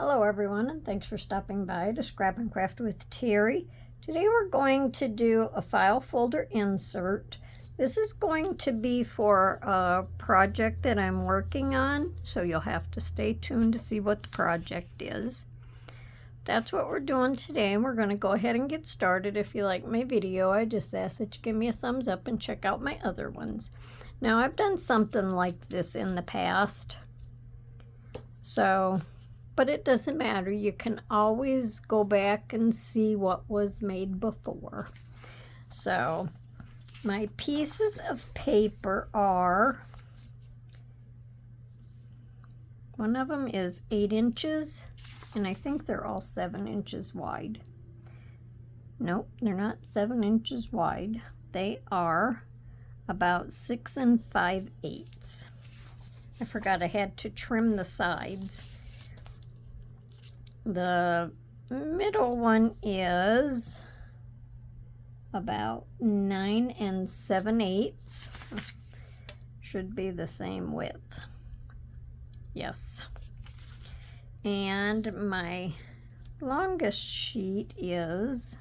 Hello everyone, and thanks for stopping by to Scrap and Craft with Terry. Today we're going to do a file folder insert. This is going to be for a project that I'm working on, so you'll have to stay tuned to see what the project is. That's what we're doing today, and we're going to go ahead and get started. If you like my video, I just ask that you give me a thumbs up and check out my other ones. Now, I've done something like this in the past, but it doesn't matter. You can always go back and see what was made before. So my pieces of paper are, one of them is 8 inches, and I think they're all 7 inches wide. Nope, they're not 7 inches wide. They are about 6 5/8. I forgot I had to trim the sides. The middle one is about 9 7/8. Should be the same width. Yes. And my longest sheet is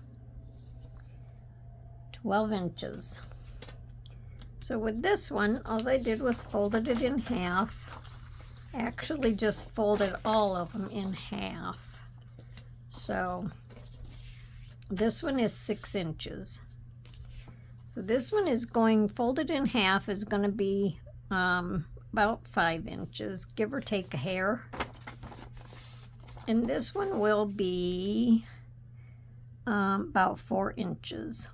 12 inches. So with this one, all I did was folded it in half. Actually just folded all of them in half. So this one is 6 inches. So this one is going, folded in half, is going to be about 5 inches, give or take a hair. And this one will be about 4 inches.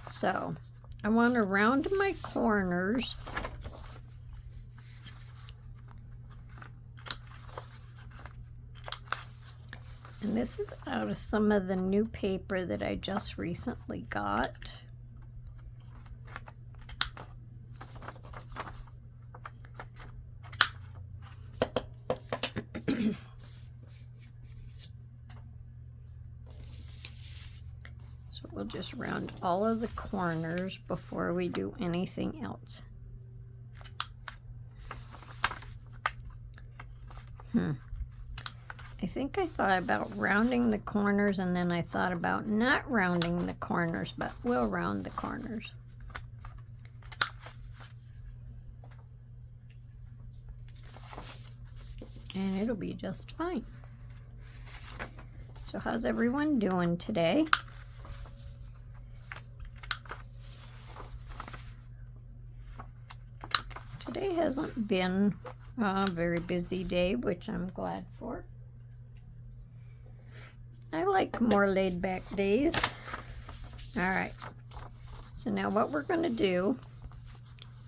So I want to round my corners. And this is out of some of the new paper that I just recently got. So we'll just round all of the corners before we do anything else. I think I thought about rounding the corners, and then I thought about not rounding the corners, but we'll round the corners. And it'll be just fine. So how's everyone doing today? Today hasn't been a very busy day, which I'm glad for. I like more laid-back days. All right, so now what we're going to do,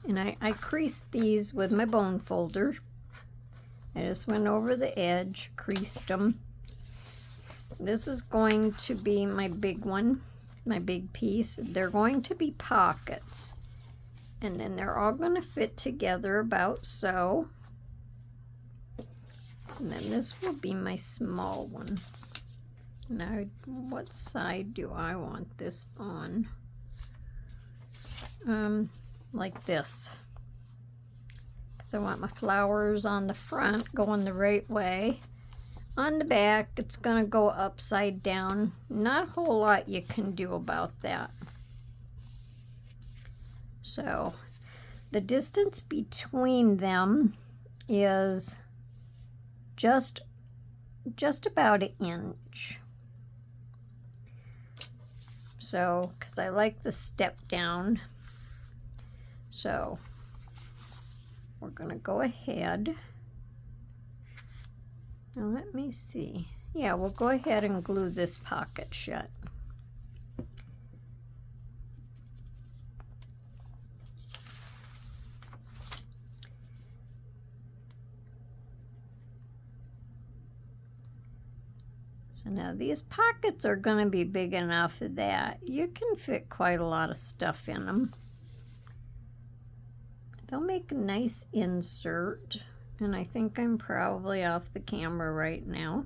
and I creased these with my bone folder. I just went over the edge, creased them. This is going to be my big one, my big piece. They're going to be pockets, and then they're all going to fit together about so. And then this will be my small one. Now, what side do I want this on? Like this. Because I want my flowers on the front going the right way. On the back, it's going to go upside down. Not a whole lot you can do about that. So, the distance between them is just about 1 inch. So, because I like the step down, so we're going to go ahead. Now let me see. Yeah, we'll go ahead and glue this pocket shut. So now these pockets are going to be big enough that you can fit quite a lot of stuff in them. They'll make a nice insert, and I think I'm probably off the camera right now.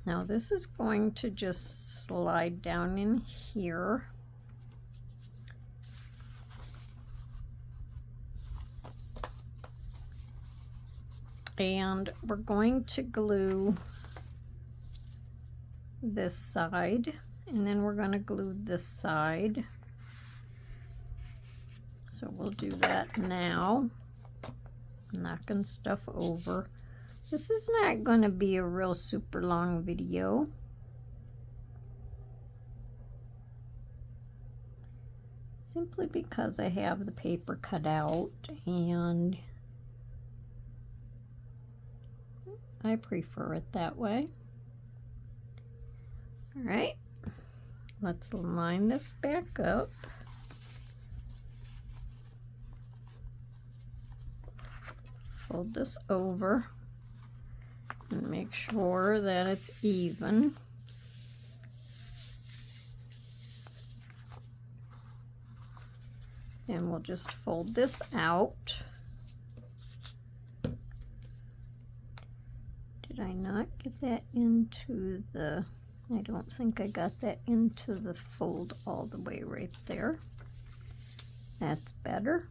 Now this is going to just slide down in here. And we're going to glue this side, and then we're going to glue this side. So we'll do that now, knocking stuff over. This is not going to be a real super long video. Simply because I have the paper cut out and I prefer it that way. All right, let's line this back up. Fold this over and make sure that it's even. And we'll just fold this out. Did I not get that into the, I don't think I got that into the fold all the way right there. That's better.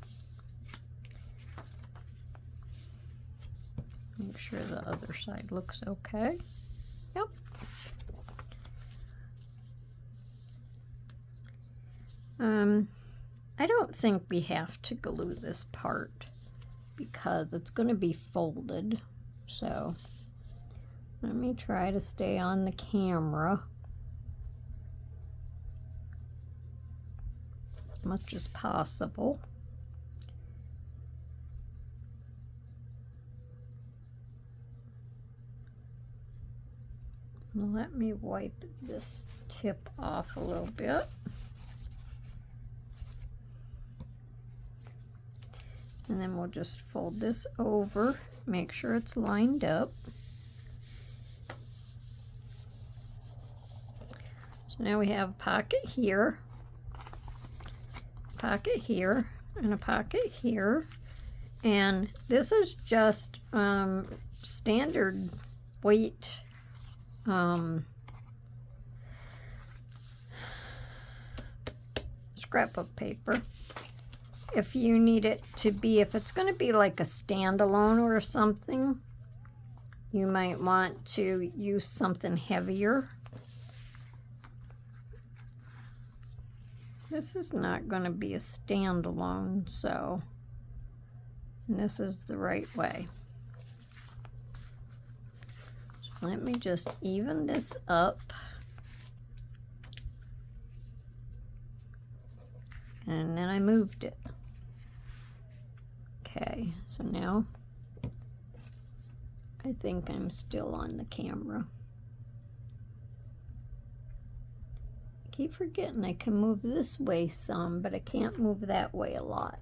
Make sure the other side looks okay. Yep. I don't think we have to glue this part because it's going to be folded. So let me try to stay on the camera as much as possible. Now let me wipe this tip off a little bit. And then we'll just fold this over, make sure it's lined up. So now we have a pocket here, and a pocket here. And this is just standard weight scrapbook paper. If you need it to be, if it's going to be like a standalone or something, you might want to use something heavier. This is not going to be a standalone, so, and this is the right way. So let me just even this up. And then I moved it. Okay, so now I think I'm still on the camera. I keep forgetting I can move this way some, but I can't move that way a lot.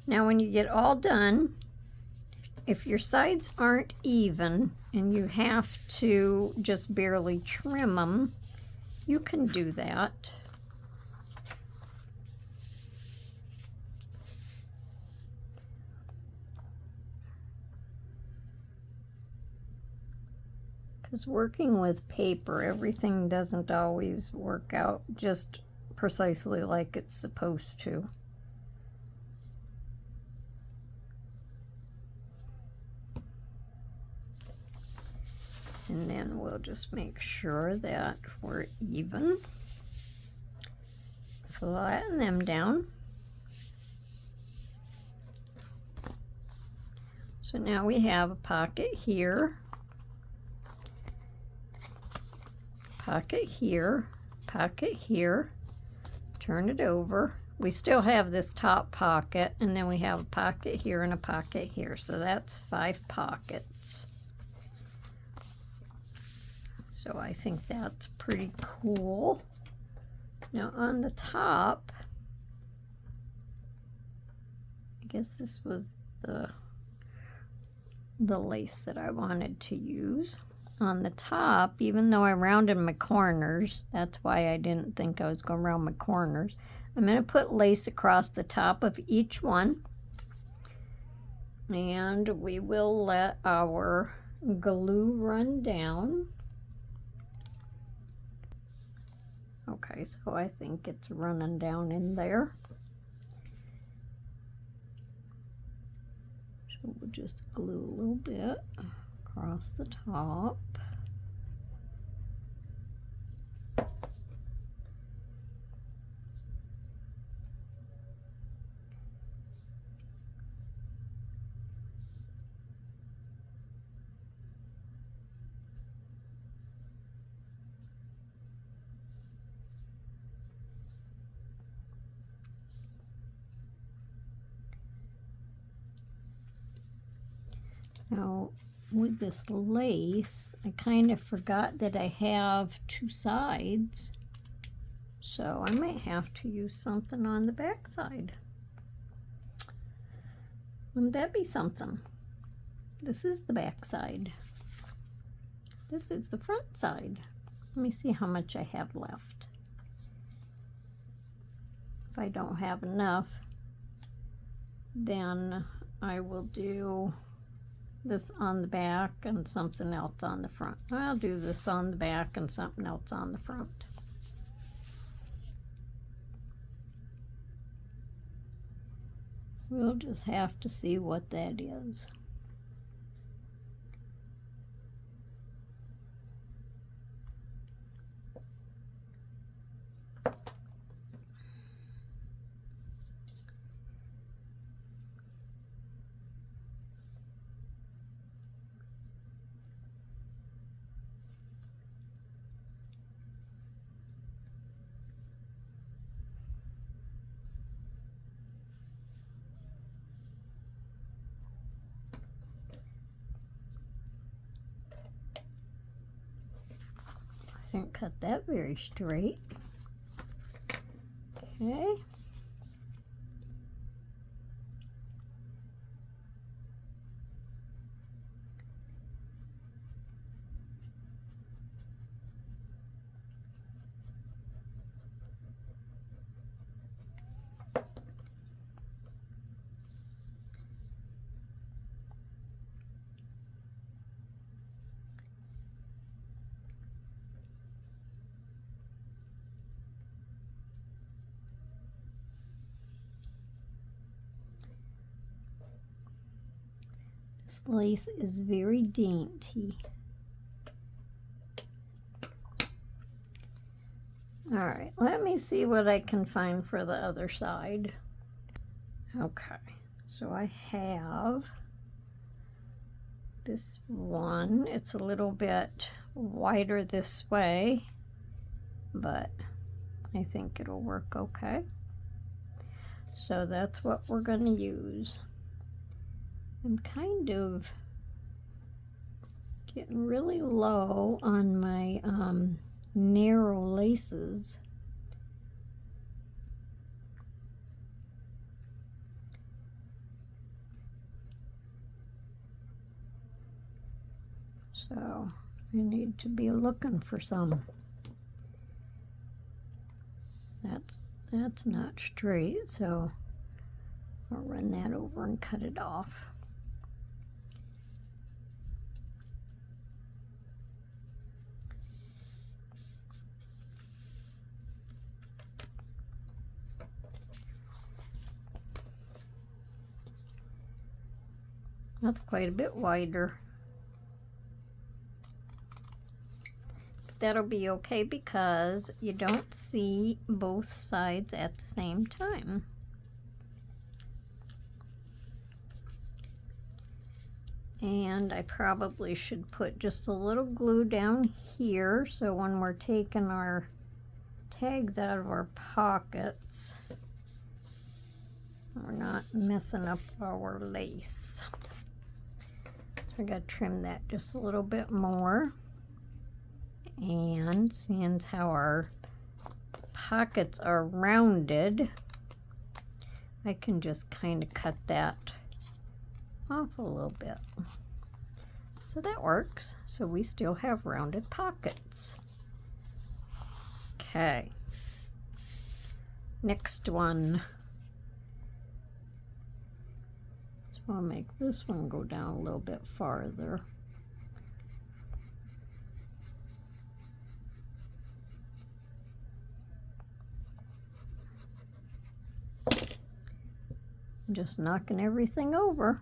Now when you get all done, if your sides aren't even and you have to just barely trim them, you can do that. Because working with paper, everything doesn't always work out just precisely like it's supposed to. And then we'll just make sure that we're even. Flatten them down. So now we have a pocket here, pocket here, pocket here. Turn it over. We still have this top pocket, and then we have a pocket here and a pocket here. So that's 5 pockets. So I think that's pretty cool. Now on the top, I guess this was the lace that I wanted to use. on the top, even though I rounded my corners, that's why I didn't think I was going to round my corners. I'm going to put lace across the top of each one. And we will let our glue run down. Okay, so I think it's running down in there. So we'll just glue a little bit across the top. Now, with this lace, I kind of forgot that I have two sides, so I might have to use something on the back side. Wouldn't that be something? This is the back side. This is the front side. Let me see how much I have left. If I don't have enough, then I will do this on the back and something else on the front. I'll do this on the back and something else on the front. We'll just have to see what that is. Didn't cut that very straight. Okay. This lace is very dainty. All right, let me see what I can find for the other side. Okay, so I have this one. It's a little bit wider this way, but I think it'll work okay. So that's what we're going to use. I'm kind of getting really low on my narrow laces. So I need to be looking for some. That's not straight, so I'll run that over and cut it off. That's quite a bit wider. But that'll be okay because you don't see both sides at the same time. And I probably should put just a little glue down here so when we're taking our tags out of our pockets, we're not messing up our lace. So I gotta trim that just a little bit more. And seeing how our pockets are rounded, I can just kind of cut that off a little bit. So that works. So we still have rounded pockets. Okay. Next one. So I'll make this one go down a little bit farther. I'm just knocking everything over.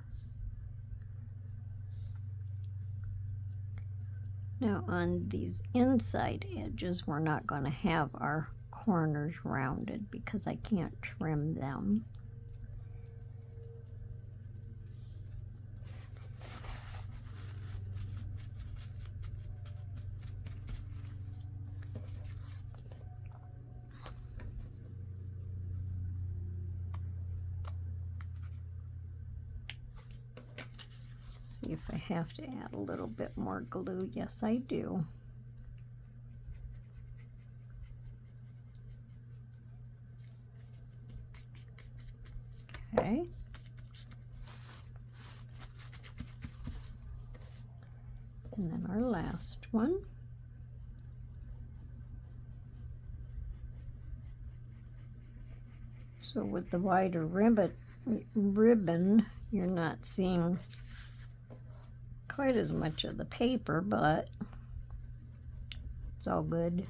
Now on these inside edges, we're not going to have our corners rounded because I can't trim them. See if I have to add a little bit more glue. Yes, I do. Okay. And then our last one. So with the wider ribbon, you're not seeing quite as much of the paper, but it's all good.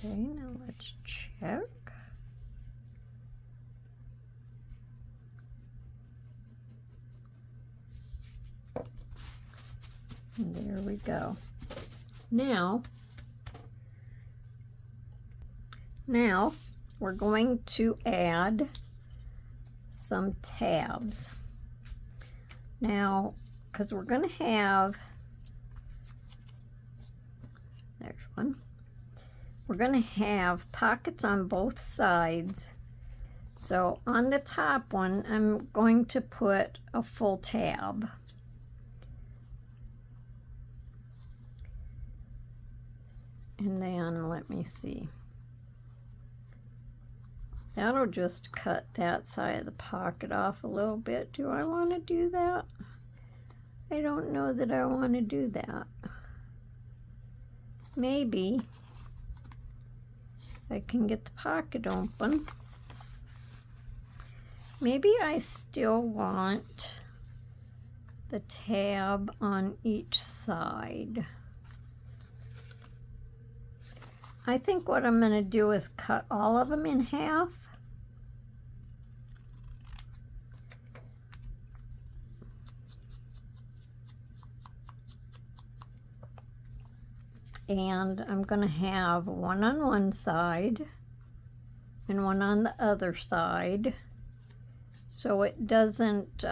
Okay, now let's check. And there we go. Now we're going to add some tabs. Now, because we're going to have, there's one. We're going to have pockets on both sides. So on the top one, I'm going to put a full tab. And then, let me see. That'll just cut that side of the pocket off a little bit. Do I want to do that? I don't know that I want to do that. Maybe I can get the pocket open. Maybe I still want the tab on each side. I think what I'm going to do is cut all of them in half. And I'm going to have one on one side and one on the other side, so it doesn't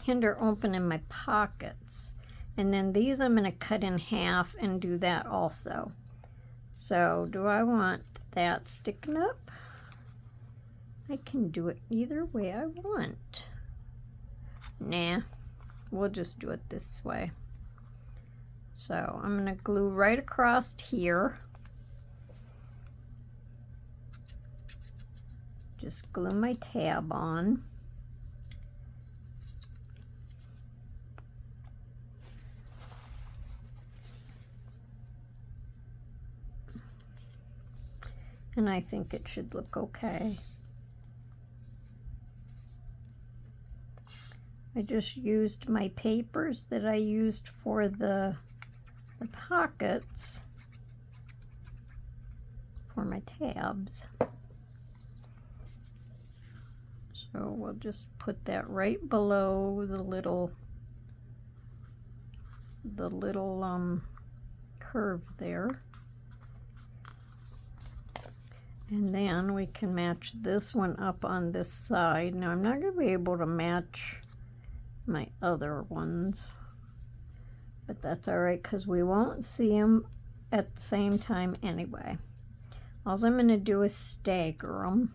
hinder opening my pockets. And then these I'm going to cut in half and do that also. So do I want that sticking up? I can do it either way I want. Nah, we'll just do it this way. So I'm going to glue right across here. Just glue my tab on. And I think it should look okay. I just used my papers that I used for the pockets for my tabs. So we'll just put that right below the little curve there. And then we can match this one up on this side. Now I'm not going to be able to match my other ones, but that's all right because we won't see them at the same time anyway. All I'm going to do is stagger them.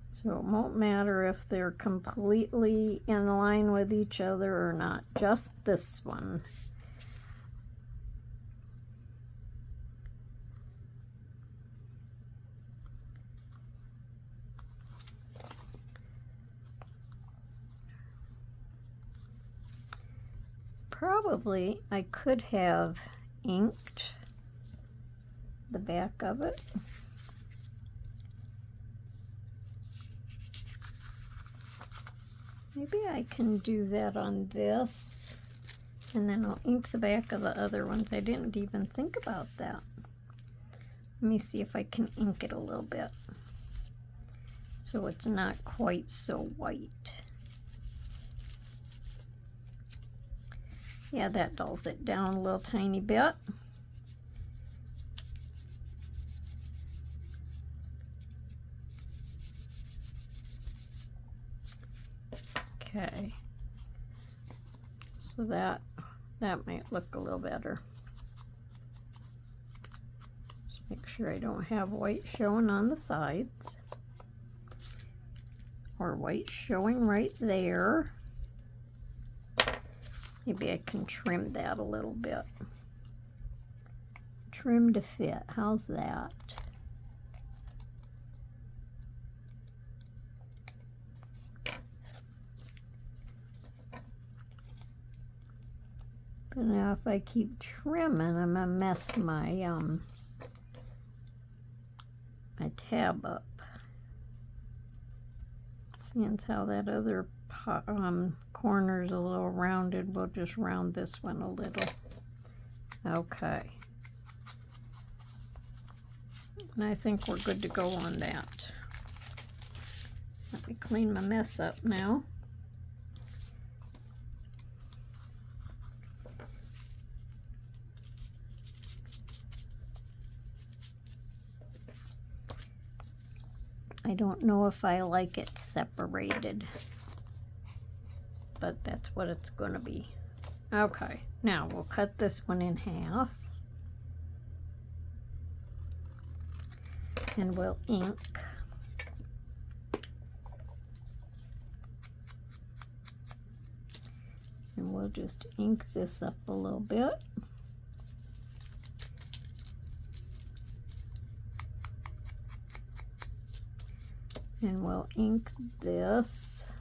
So it won't matter if they're completely in line with each other or not, just this one. Probably I could have inked the back of it. Maybe I can do that on this, and then I'll ink the back of the other ones. I didn't even think about that. Let me see if I can ink it a little bit so it's not quite so white. Yeah, that dulls it down a little tiny bit. Okay, so that might look a little better. Just make sure I don't have white showing on the sides, or white showing right there. Maybe I can trim that a little bit. Trim to fit, how's that? But now if I keep trimming, I'm gonna mess my my tab up. Seeing how that other corner's a little rounded, we'll just round this one a little. Okay. And I think we're good to go on that. Let me clean my mess up now. I don't know if I like it separated, but that's what it's going to be. Okay, now we'll cut this one in half. And we'll ink. And we'll just ink this up a little bit. And we'll ink this.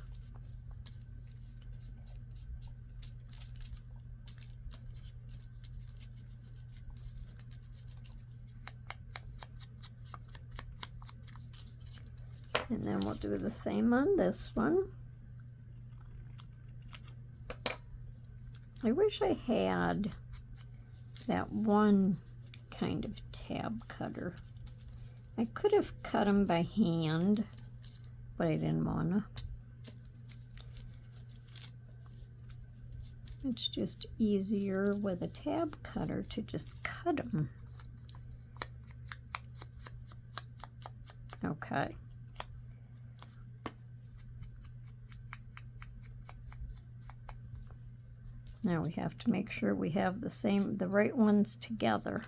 And then we'll do the same on this one. I wish I had that one kind of tab cutter. I could have cut them by hand, but I didn't wanna. It's just easier with a tab cutter to just cut them. Okay. Now we have to make sure we have the right ones together.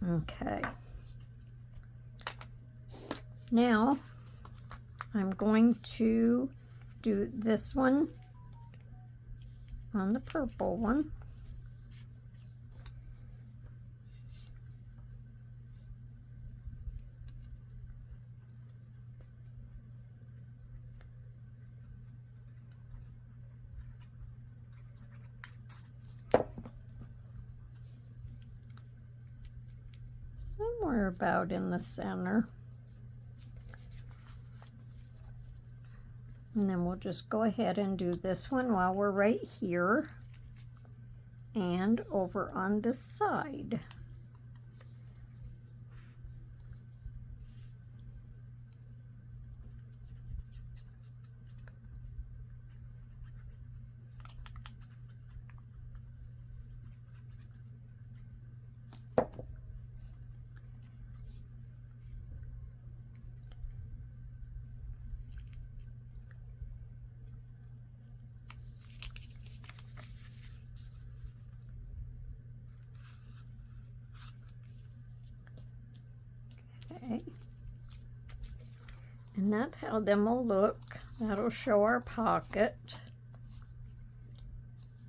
Okay. Now I'm going to do this one on the purple one. Somewhere about in the center. And then we'll just go ahead and do this one while we're right here and over on this side. Okay. And that's how them will look. That'll show our pocket.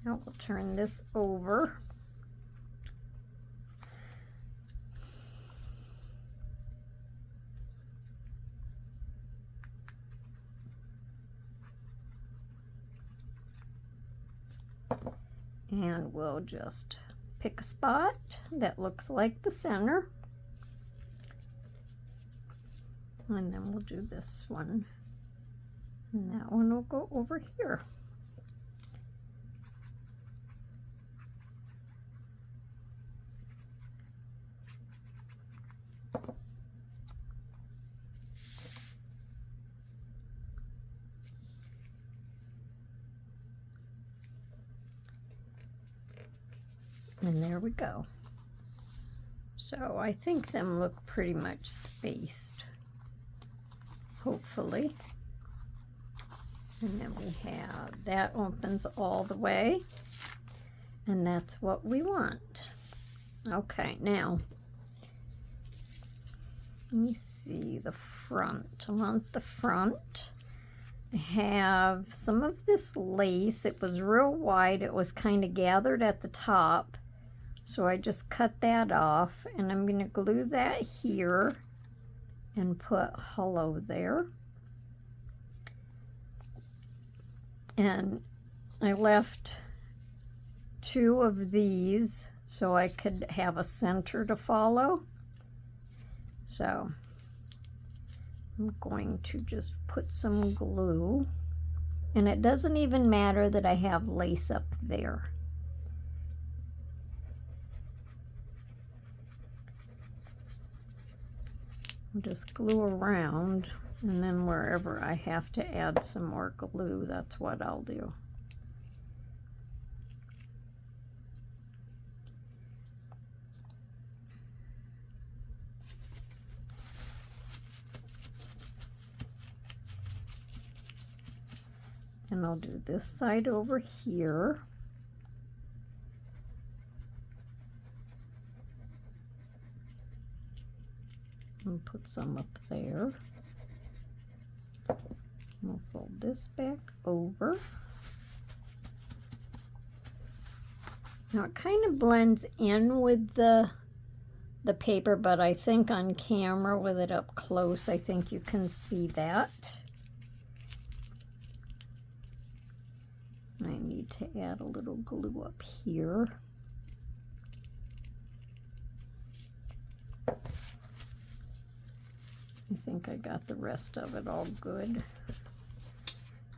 Now we'll turn this over. And we'll just pick a spot that looks like the center. And then we'll do this one. And that one will go over here. And there we go. So I think them look pretty much spaced, hopefully. And then we have, that opens all the way, and that's what we want. Okay, now, let me see the front. I want the front. I have some of this lace. It was real wide. It was kind of gathered at the top. So I just cut that off, and I'm going to glue that here and put hello there. And I left 2 of these so I could have a center to follow. So I'm going to just put some glue, and it doesn't even matter that I have lace up there. Just glue around, and then wherever I have to add some more glue, that's what I'll do. And I'll do this side over here. And put some up there. We'll fold this back over. Now it kind of blends in with the paper, but I think on camera with it up close, I think you can see that. I need to add a little glue up here. I think I got the rest of it all good.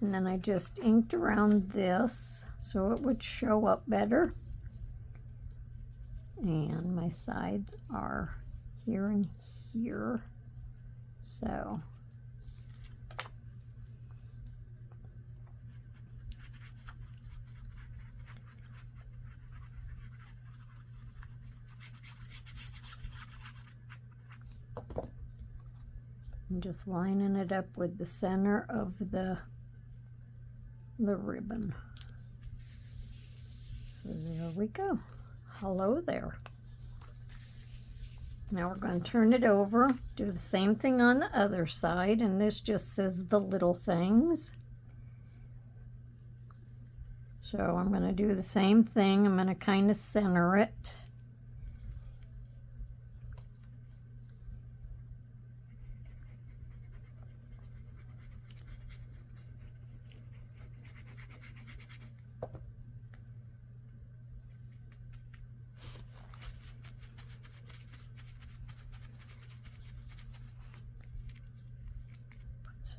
And then I just inked around this so it would show up better. And my sides are here and here. So I'm just lining it up with the center of the ribbon. So there we go. Hello there. Now we're going to turn it over, do the same thing on the other side, and this just says the little things. So I'm going to do the same thing. I'm going to kind of center it.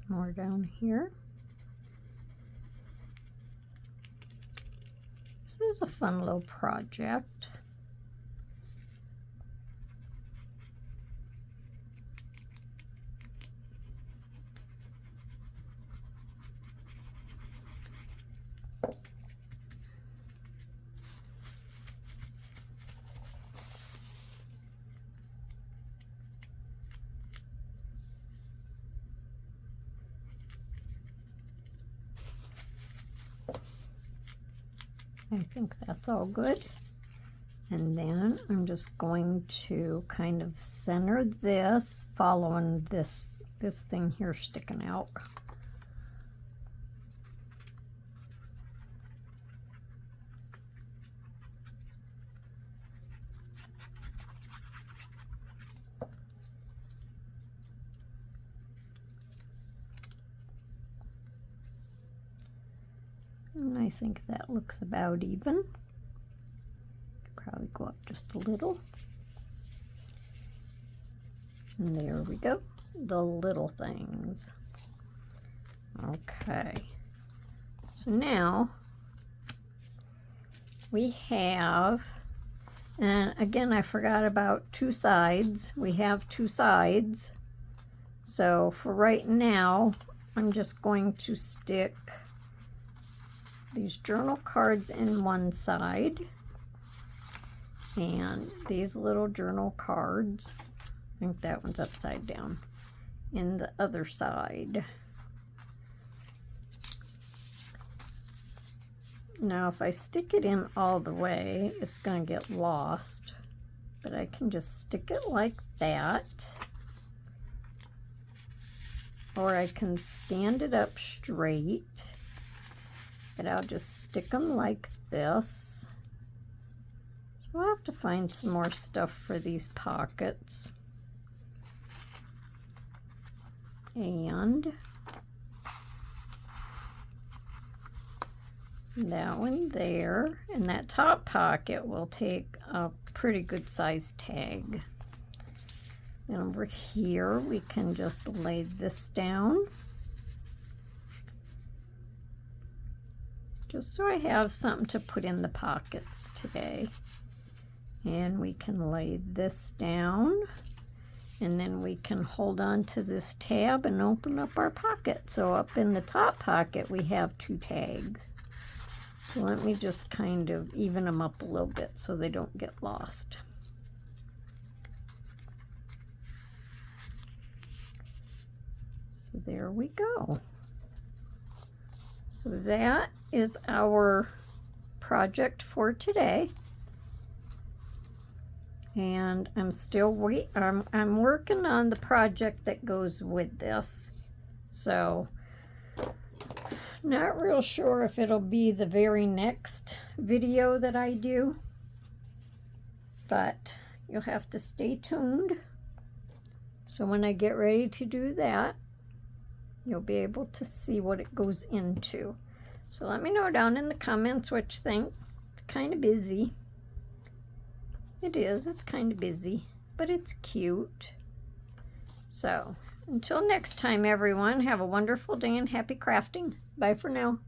More down here. This is a fun little project. I think that's all good. And then I'm just going to kind of center this, following this thing here sticking out. And I think that looks about even. Probably go up just a little. And there we go. The little things. Okay. So now we have, and again I forgot about two sides. We have two sides. So for right now, I'm just going to stick these journal cards in one side and these little journal cards, I think that one's upside down, in the other side. Now if I stick it in all the way, it's going to get lost, but I can just stick it like that, or I can stand it up straight. But I'll just stick them like this. So I'll have to find some more stuff for these pockets. And that one there. And that top pocket will take a pretty good sized tag. And over here we can just lay this down. Just so I have something to put in the pockets today. And we can lay this down, and then we can hold on to this tab and open up our pocket. So up in the top pocket we have two tags. So let me just kind of even them up a little bit so they don't get lost. So there we go. So that is our project for today. And I'm still I'm working on the project that goes with this. So not real sure if it'll be the very next video that I do, but you'll have to stay tuned. So when I get ready to do that, you'll be able to see what it goes into. So let me know down in the comments what you think. It's kind of busy. It is, it's kind of busy, but it's cute. So until next time, everyone, have a wonderful day and happy crafting. Bye for now.